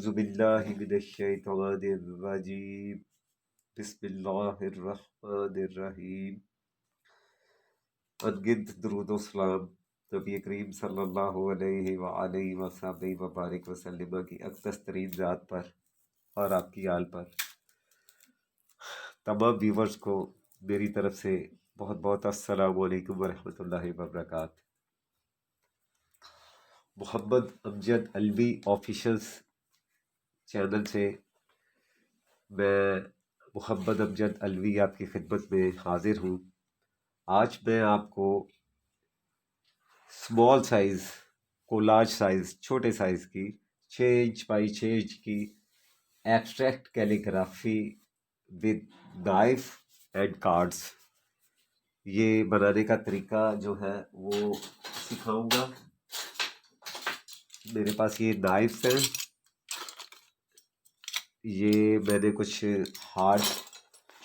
अऊज़ु बिल्लाहि मिनश्शैतानिर्रजीम बिस्मिल्लाहिर्रहमानिर्रहीम। अनगिनत दुरूद व सलाम नबी करीम सल्लल्लाहु अलैहि व आलिहि वसहबिहि व बारिक वसल्लम की अक़दस तरीन ज़ात पर और आपकी आल पर। तमाम व्यूवर्स को मेरी तरफ से बहुत बहुत अस्सलामु अलैकुम व रहमतुल्लाहि व बरकात। मोहम्मद अमजद अलवी ऑफिशियल्स चैनल से मैं मोहम्मद अमजद अलवी आपकी खिदमत में हाजिर हूँ। आज मैं आपको स्मॉल साइज़ कोलाज साइज़ छोटे साइज़ की 6 इंच बाई 6 इंच की abstract calligraphy with knife and cards ये बनाने का तरीका जो है वो सिखाऊंगा। मेरे पास ये नाइफ्स हैं, ये मैंने कुछ हार्ड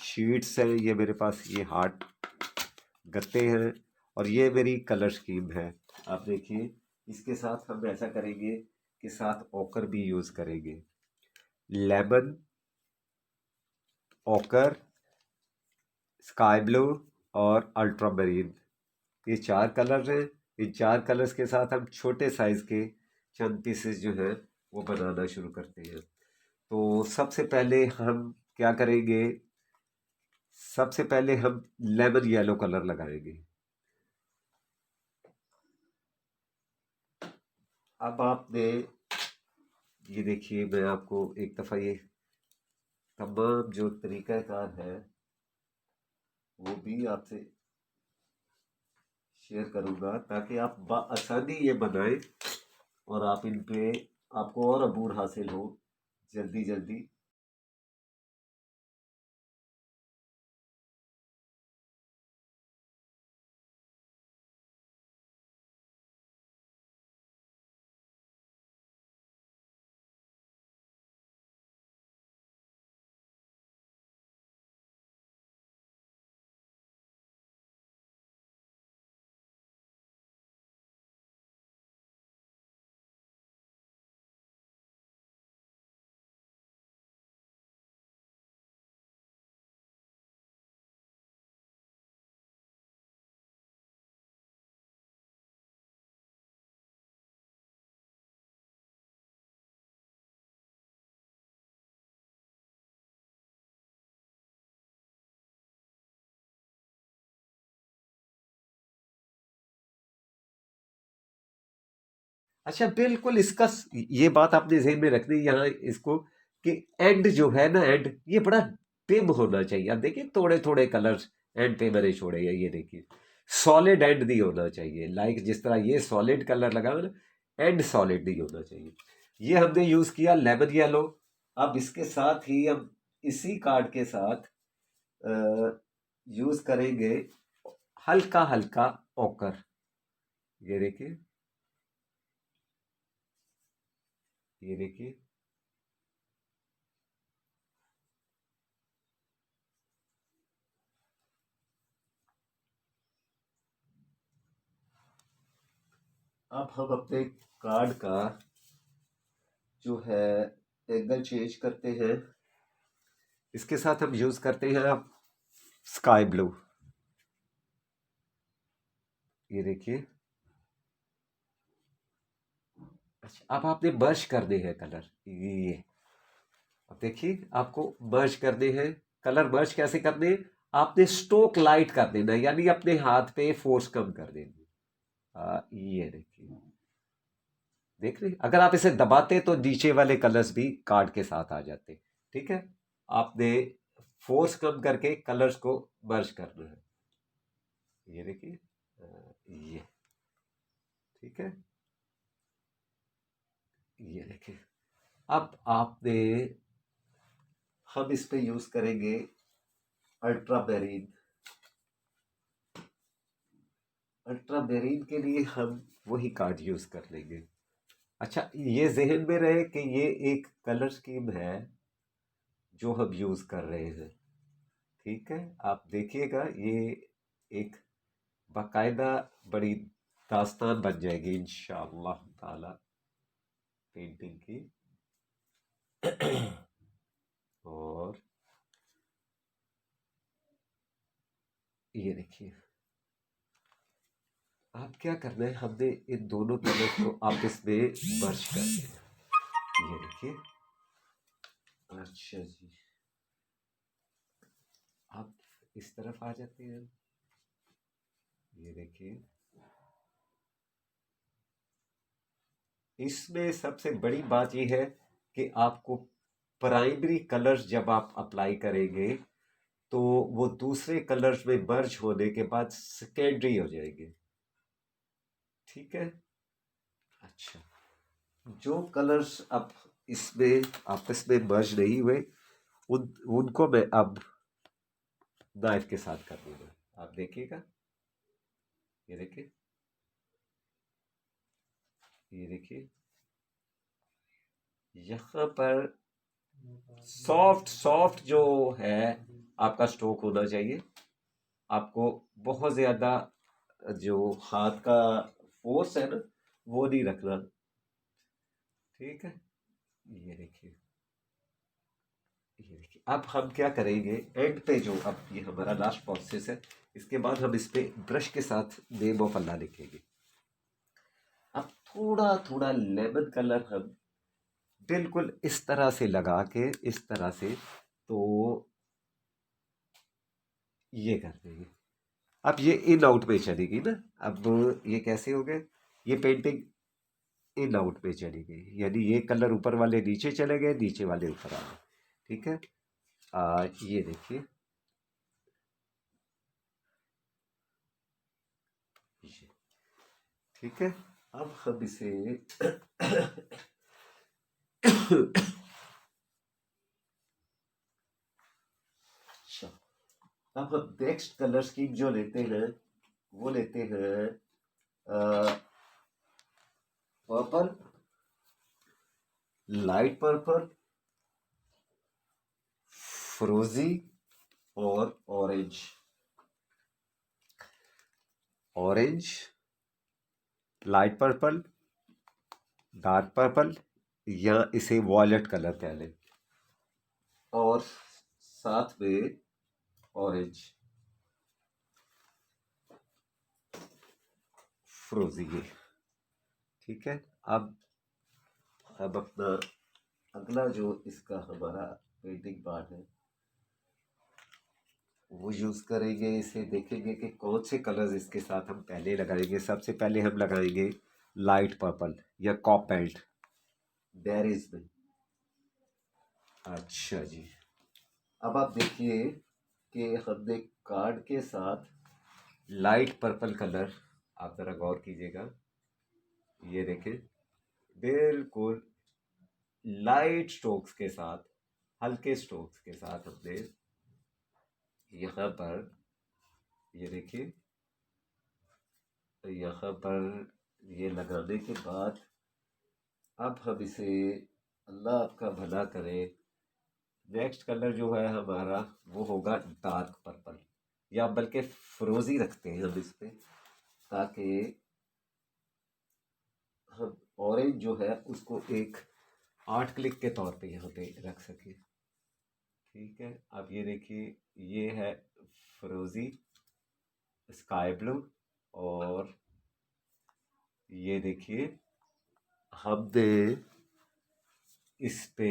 शीट्स हैं, ये मेरे पास ये हार्ड गत्ते हैं और ये मेरी कलर स्कीम है। आप देखिए, इसके साथ हम ऐसा करेंगे कि साथ ओकर भी यूज़ करेंगे। लेमन, ओकर, स्काई ब्लू और अल्ट्रामरीन, ये 4 कलर हैं। इन 4 कलर्स के साथ हम छोटे साइज़ के चंद पीसेस जो हैं वो बनाना शुरू करते हैं। तो सबसे पहले हम क्या करेंगे, सबसे पहले हम लेमन येलो कलर लगाएंगे। अब आपने ये देखिए, मैं आपको एक दफ़ा ये तमाम जो तरीक़ाकार है वो भी आपसे शेयर करूँगा ताकि आप बआसानी ये बनाएं और आप इन पे आपको और अबूर हासिल हो जल्दी जल्दी। अच्छा, बिल्कुल इसका ये बात आपने ज़हन में रखनी है यहाँ इसको कि एंड जो है ना, एंड ये बड़ा डिम होना चाहिए। अब देखिए, थोड़े थोड़े कलर्स एंड पे मैंने छोड़े हैं, ये देखिए सॉलिड एंड नहीं होना चाहिए। लाइक जिस तरह ये सॉलिड कलर लगा हुआ ना, एंड सॉलिड नहीं होना चाहिए। ये हमने यूज़ किया लेमन येलो। अब इसके साथ ही हम इसी कार्ड के साथ यूज़ करेंगे हल्का हल्का ओकर। ये देखिए, ये देखिए, अब हम अपने कार्ड का जो है एंगल चेंज करते हैं। इसके साथ हम यूज करते हैं अब स्काई ब्लू। ये देखिए, अच्छा अब आपने मर्ज करने हैं कलर। ये अब देखिए, आपको मर्ज करने हैं कलर। मर्ज कैसे करने हैं, आपने स्ट्रोक लाइट कर देना, यानी अपने हाथ पे फोर्स कम कर देना। ये देखिए, देख रहे हैं? अगर आप इसे दबाते तो नीचे वाले कलर्स भी कार्ड के साथ आ जाते। ठीक है, आपने फोर्स कम करके कलर्स को मर्ज करना है। ये देखिए, ये ठीक है, ये देखिए। अब आपने हम इस पे यूज करेंगे अल्ट्रा बेरीन। अल्ट्रा बेरीन के लिए हम वही कार्ड यूज कर लेंगे। अच्छा, ये जहन में रहे कि ये एक कलर स्कीम है जो हम यूज कर रहे हैं। ठीक है, आप देखिएगा, ये एक बाकायदा बड़ी दास्तान बन जाएगी इंशाअल्लाह ताला पेंटिंग की। और ये देखिए, आप क्या करना है, हमने इन दोनों कलर को आपस में मर्ज कर देना। ये देखिए, अच्छा जी, आप इस तरफ आ जाते हैं। ये देखिए, इसमें सबसे बड़ी बात यह है कि आपको प्राइमरी कलर्स जब आप अप्लाई करेंगे तो वो दूसरे कलर्स में मर्ज होने के बाद सेकेंडरी हो जाएंगे। ठीक है। अच्छा, जो कलर्स अब इसमें आपस में मर्ज नहीं हुए उनको मैं अब नाइफ के साथ कर दूंगा। आप देखिएगा, ये देखिए, ये देखिए, यहाँ पर सॉफ्ट सॉफ्ट जो है आपका स्ट्रोक होना चाहिए। आपको बहुत ज्यादा जो हाथ का फोर्स है ना वो नहीं रखना। ठीक है। ये देखिए, ये देखिए, अब हम क्या करेंगे एंड पे, जो अब ये हमारा लास्ट प्रोसेस है, इसके बाद हम इस पे ब्रश के साथ नेम ऑफ अल्लाह लिखेंगे। अब थोड़ा थोड़ा लेमन कलर हम बिल्कुल इस तरह से लगा के, इस तरह से, तो ये कर देंगे। अब ये इन आउट पे चलेगी ना। अब ये कैसे हो गए, ये पेंटिंग इन आउट पे चली गई, यानी ये कलर ऊपर वाले नीचे चले गए, नीचे वाले ऊपर आ गए। ठीक है। ये देखिए, ये ठीक है। अब हम इसे अच्छा, अब हम नेक्स्ट कलर स्कीम जो लेते हैं वो लेते हैं पर्पल, लाइट पर्पल, फ्रोजी और orange. Orange, light purple, dark purple, या इसे वॉयलेट कलर कह लें, और साथ में ऑरेंज, फ्रोजी। ठीक है। अब अपना अगला जो इसका हमारा पेंटिंग पार्ट है वो यूज करेंगे। इसे देखेंगे कि कौन से कलर्स इसके साथ हम पहले लगाएंगे। सबसे पहले हम लगाएंगे लाइट पर्पल या कॉपेल्ट बेरीज में। अच्छा जी, अब आप देखिए कि हमने कार्ड के साथ लाइट पर्पल कलर, आप जरा गौर कीजिएगा, ये देखिए, बिल्कुल लाइट स्ट्रोक्स के साथ, हल्के स्ट्रोक्स के साथ हमने यहाँ पर, ये देखिए, यहाँ पर ये लगाने के बाद अब हम इसे, अल्लाह आपका भला करे, नेक्स्ट कलर जो है हमारा वो होगा डार्क पर्पल, या बल्कि फ्रोजी रखते हैं हम इस पे, ताकि हम ऑरेंज जो है उसको एक आर्ट क्लिक के तौर पे यहाँ पे रख सके। ठीक है। अब ये देखिए, ये है फ्रोजी स्काई ब्लू, और ये देखिए हमने इस पे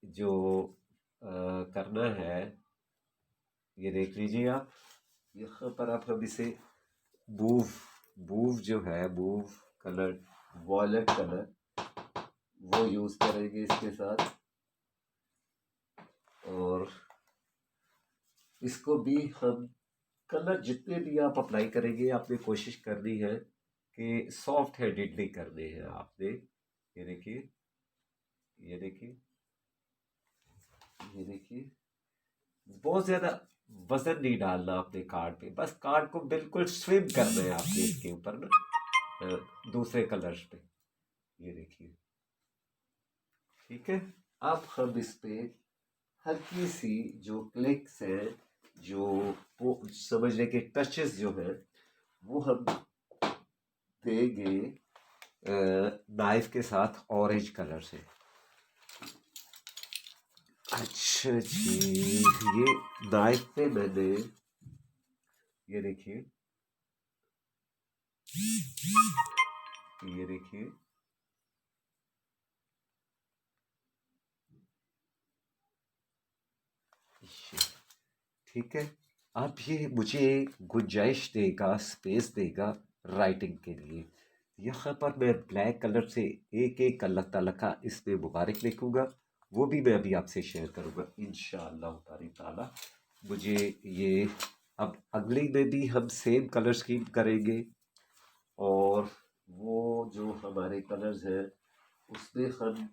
जो करना है, ये देख लीजिए आप, यहाँ पर आप हम इसे बूव, बूव जो है, बूव कलर, वॉयलेट कलर, वो यूज करेंगे इसके साथ। और इसको भी हम, कलर जितने भी आप अप्लाई करेंगे आपने कोशिश करनी है कि सॉफ्ट हेडेडली करने हैं आपने। ये देखिए, ये देखिए, ये देखिए, बहुत ज्यादा वजन नहीं डालना आपने कार्ड पे, बस कार्ड को बिल्कुल स्विम करना है आपने इसके ऊपर ना, दूसरे कलर्स पे। ये देखिए, ठीक है। अब हम इस पे हल्की सी जो क्लिक्स है, जो वो समझने के टचेस जो है वो हम देंगे नाइफ के साथ ऑरेंज कलर से। अच्छा जी, ये नाइफ पे मैंने, ये देखिए, ये देखिए, ठीक है। आप ये मुझे गुंजाइश देगा, स्पेस देगा राइटिंग के लिए। यहाँ पर मैं ब्लैक कलर से एक एक अल्लाह ताला का इसमें मुबारक लिखूंगा, वो भी मैं अभी आपसे शेयर करूंगा इंशाअल्लाह ताला। मुझे ये, अब अगली में भी हम सेम कलर स्कीम करेंगे, और वो जो हमारे कलर्स हैं उसमें हम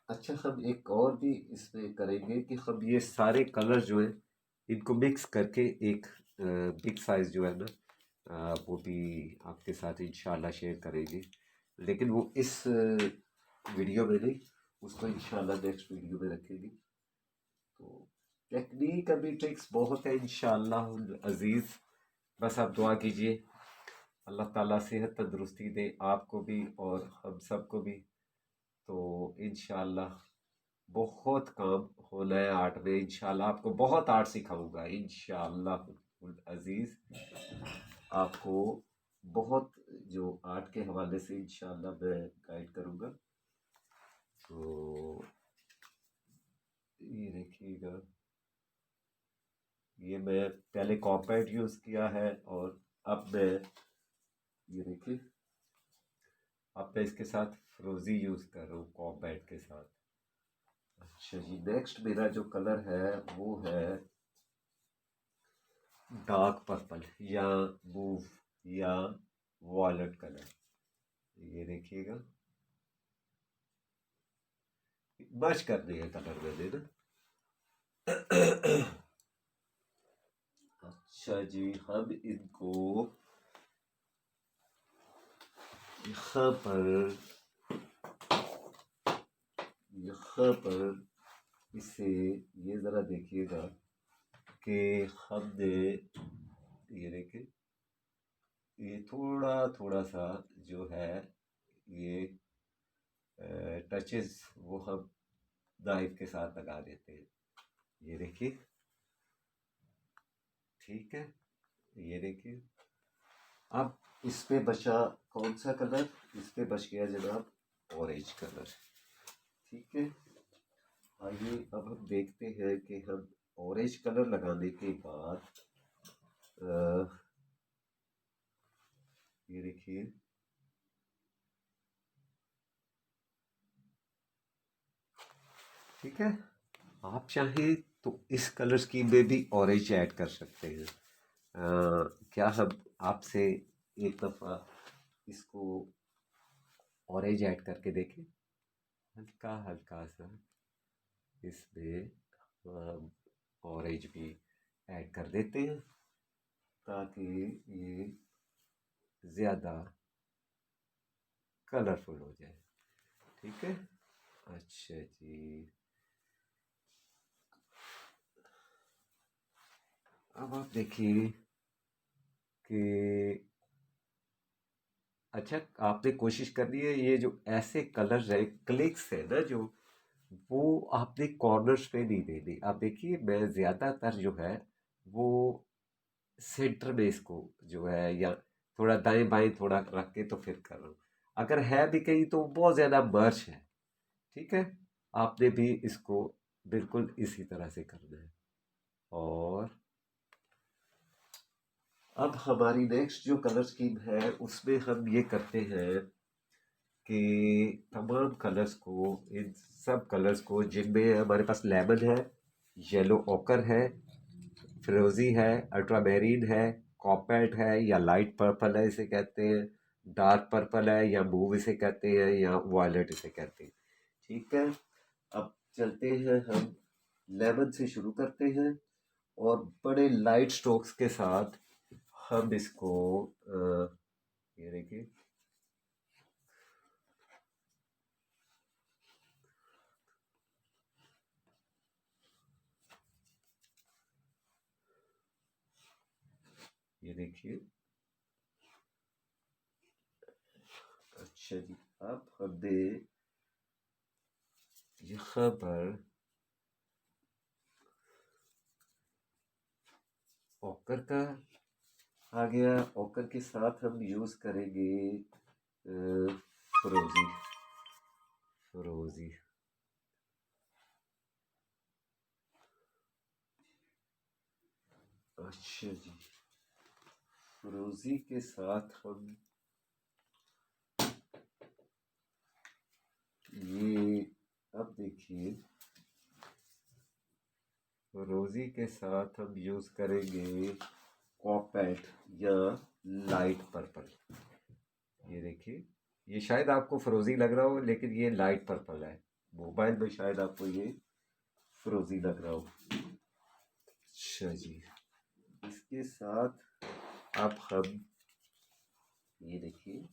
अच्छा, हम एक और भी इसमें करेंगे कि हम ये सारे कलर जो है इनको मिक्स करके एक बिग साइज जो है ना, वो भी आपके साथ इंशाल्लाह शेयर करेंगे। लेकिन वो इस वीडियो में नहीं, उसको इंशाल्लाह नेक्स्ट वीडियो में रखेंगे। तो टेक्निक अभी ट्रिक्स बहुत है इंशाल्लाह अजीज़। बस आप दुआ कीजिए, अल्लाह ताला सेहत तंदुरुस्ती दे आपको भी और हम सबको भी। तो इंशाल्लाह बहुत काम होना है आर्ट में, इंशाल्लाह आपको बहुत आर्ट सिखाऊंगा इंशाल्लाह अजीज। आपको बहुत जो आर्ट के हवाले से इंशाल्लाह मैं गाइड करूंगा। तो ये देखिएगा, ये मैं पहले कॉम्पैक्ट यूज किया है, और अब मैं, ये देखिए, अब मैं इसके साथ फ्रोजी यूज कर रहा हूँ कॉम्पैक्ट के साथ। अच्छा जी, नेक्स्ट मेरा जो कलर है वो है डार्क पर्पल या मूव या वॉयलेट कलर। ये देखिएगा, मर्ज कर दिया कलर मैंने ना। अच्छा जी, हम इनको यहाँ पर, यहाँ पर इसे, ये जरा देखिएगा कि हमने, ये देखिए, ये थोड़ा थोड़ा सा जो है, ये टचेस वो हम नाइफ के साथ लगा देते हैं। ये देखिए, ठीक है, ये देखिए। अब इस पे बचा कौन सा कलर? इस पे बच गया जनाब ऑरेंज कलर। ठीक है, आइए अब हम देखते हैं कि हम ऑरेंज कलर लगाने के बाद, ये देखिए, ठीक है। आप चाहें तो इस कलर स्कीम में भी ऑरेंज ऐड कर सकते हैं। क्या हम आपसे एक दफ़ा इसको ऑरेंज ऐड करके देखें? हल्का हल्का सा इसमें हम ऑरेंज भी ऐड कर देते हैं, ताकि ये ज़्यादा कलरफुल हो जाए। ठीक है, अच्छा जी। अब आप देखिए कि, अच्छा, आपने कोशिश करनी है ये जो ऐसे कलर है, क्लिक्स है ना जो, वो आपने कॉर्नर्स पे नहीं देने। आप देखिए, मैं ज़्यादातर जो है वो सेंटर में इसको जो है, या थोड़ा दाएं बाएं थोड़ा रख के तो फिर कर रहा हूँ। अगर है भी कहीं तो बहुत ज़्यादा मर्च है। ठीक है, आपने भी इसको बिल्कुल इसी तरह से करना है। और अब हमारी नेक्स्ट जो कलर स्कीम है उसमें हम ये करते हैं कि तमाम कलर्स को, इन सब कलर्स को जिनमें हमारे पास लेमन है, येलो ओकर है, फिरोजी है, अल्ट्रामेरीन है, कॉपेट है या लाइट पर्पल है इसे कहते हैं, डार्क पर्पल है या मूव इसे कहते हैं, या वायलेट इसे कहते हैं। ठीक है, अब चलते हैं हम लेमन से शुरू करते हैं, और बड़े लाइट स्ट्रोक्स के साथ हम इसको, ये देखिए, ये देखिए। अच्छा जी, अब हमने यहाँ पर ओकर का आ गया। ओकर के साथ हम यूज़ करेंगे फरोजी। फरोजी अच्छा जी, फरोजी के साथ हम ये, अब देखिए फरोजी के साथ हम यूज़ करेंगे कॉपैट या लाइट पर्पल। ये देखिए, ये शायद आपको फरोजी लग रहा हो लेकिन ये लाइट पर्पल है। मोबाइल में शायद आपको ये फरोजी लग रहा हो। अच्छा जी, इसके साथ अब हम ये देखिए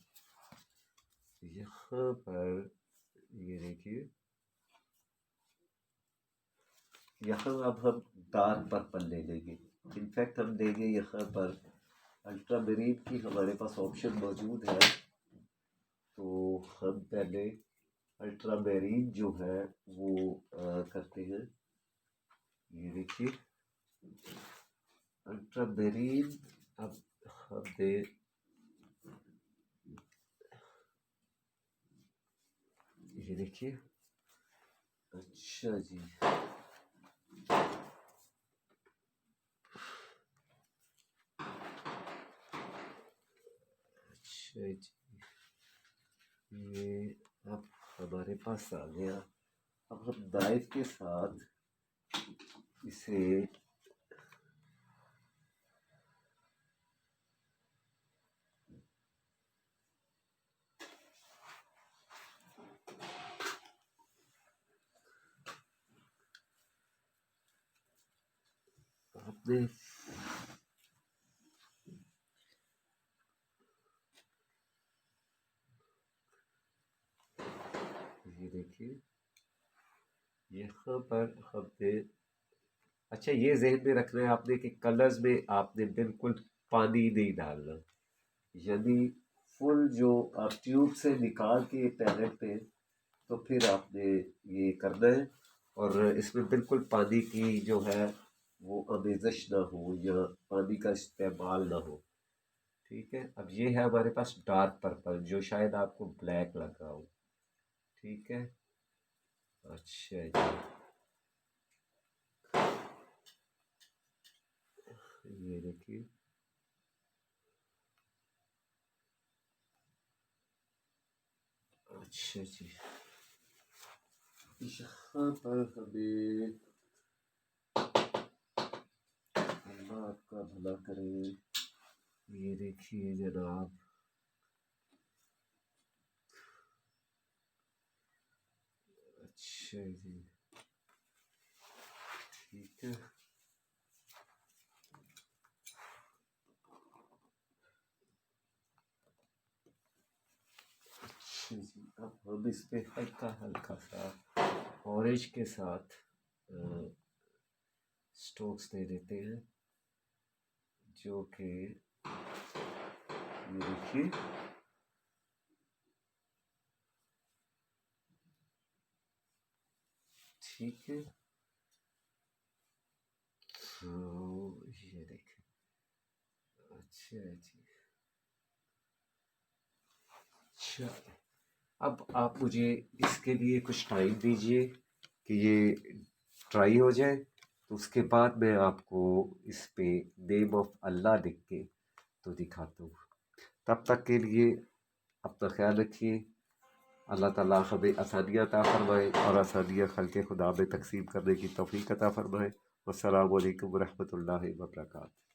यहाँ पर, ये देखिए यहाँ अब हम डार्क पर्पल ले लेंगे। इनफैक्ट हम देंगे यहाँ पर अल्ट्रामेरीन की हमारे पास ऑप्शन मौजूद है, तो हम पहले अल्ट्रामेरीन जो है वो करते हैं। ये देखिए अल्ट्रामेरीन, अब हम दे, ये देखिए। अच्छा जी, अच्छा जी, ये अब हमारे पास आ गया। अब हम नाइफ के साथ इसे आपने ये देखिए यहाँ पर हमने, अच्छा ये जहन में रखना है आपने कि कलर्स में आपने बिल्कुल पानी नहीं डालना। यदि फुल जो आप ट्यूब से निकाल के पैलेट पे, तो फिर आपने ये करना है। और इसमें बिल्कुल पानी की जो है वो आमेज़श ना हो या पानी का इस्तेमाल ना हो। ठीक है, अब ये है हमारे पास डार्क पर्पल जो शायद आपको ब्लैक लग रहा हो। ठीक है, अच्छा जी, ये देखिए अच्छा जी, यहाँ पर हमें, अल्लाह आपका भला करे, ये देखिए जनाब, अच्छा जी, ठीक है। अच्छा जी, अब हम इस पे हल्का हल्का सा ऑरेंज के साथ स्ट्रोक्स दे देते हैं, जो कि ये देखिए ठीक है। तो ये देखिए, अच्छा जी, अच्छा अब आप मुझे इसके लिए कुछ टाइम दीजिए कि ये ट्राई हो जाए, तो उसके बाद मैं आपको इस पे नेम ऑफ अल्लाह लिख के तो दिखाता हूँ। तब तक के लिए अपना ख्याल रखिए। अल्लाह ताला हमें आसानियाँ अता फरमाए और आसानियाँ खल्क़ खुदा में तक़सीम करने की तौफ़ीक़ अता फरमाए। वस्सलामु अलैकुम व रहमतुल्लाहि व बरकातहू।